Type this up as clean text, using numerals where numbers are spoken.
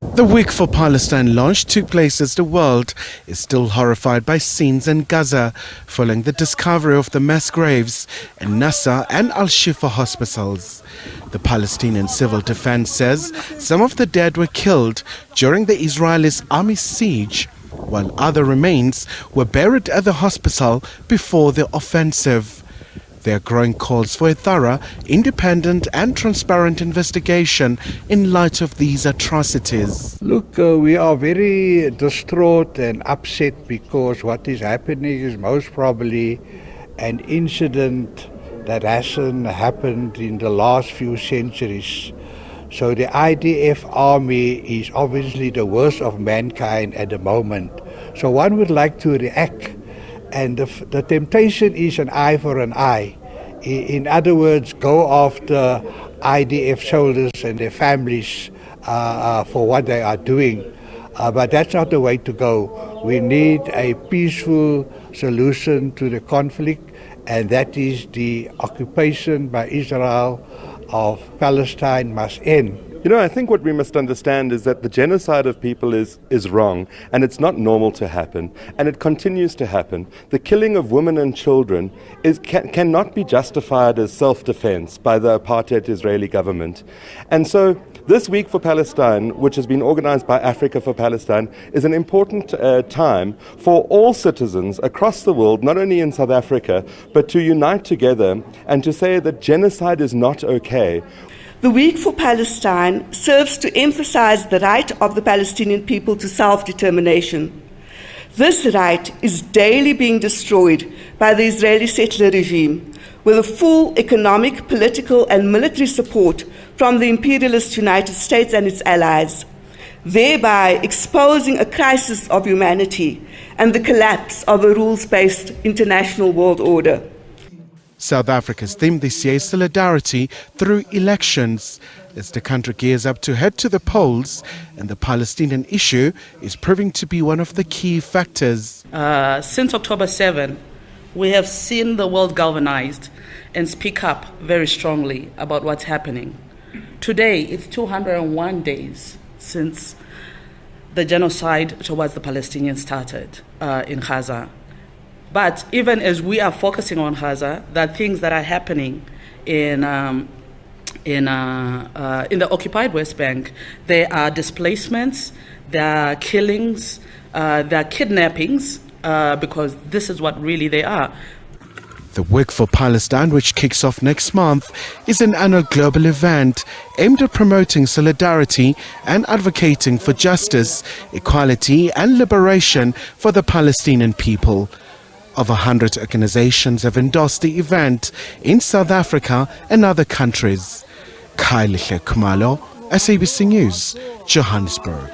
The Week for Palestine launch took place as the world is still horrified by scenes in Gaza following the discovery of the mass graves in Nasser and Al-Shifa hospitals. The Palestinian Civil Defense says some of the dead were killed during the Israelis' army siege, while other remains were buried at the hospital before the offensive. There are growing calls for a thorough, independent and transparent investigation in light of these atrocities. Look, we are very distraught and upset because what is happening is most probably an incident that hasn't happened in the last few centuries. So the IDF army is obviously the worst of mankind at the moment. So one would like to react. And the temptation is an eye for an eye. In other words, go after IDF soldiers and their families for what they are doing. But that's not the way to go. We need a peaceful solution to the conflict, and that is the occupation by Israel of Palestine must end. You know, I think what we must understand is that the genocide of people is wrong, and it's not normal to happen, and it continues to happen. The killing of women and children cannot be justified as self-defense by the apartheid Israeli government. And so this Week for Palestine, which has been organized by Africa for Palestine, is an important time for all citizens across the world, not only in South Africa, but to unite together and to say that genocide is not okay. The Week for Palestine serves to emphasize the right of the Palestinian people to self-determination. This right is daily being destroyed by the Israeli settler regime, with a full economic, political and military support from the imperialist United States and its allies, thereby exposing a crisis of humanity and the collapse of a rules-based international world order. South Africa's theme this year is solidarity through elections, as the country gears up to head to the polls, and the Palestinian issue is proving to be one of the key factors. Since October 7, we have seen the world galvanized and speak up very strongly about what's happening. Today, it's 201 days since the genocide towards the Palestinians started in Gaza. But even as we are focusing on Gaza, there are things that are happening in the occupied West Bank. There are displacements, there are killings, there are kidnappings, because this is what really they are. The Week for Palestine, which kicks off next month, is an annual global event aimed at promoting solidarity and advocating for justice, equality and liberation for the Palestinian people. Over 100 organizations have endorsed the event in South Africa and other countries. Khumalo, SABC News, Johannesburg.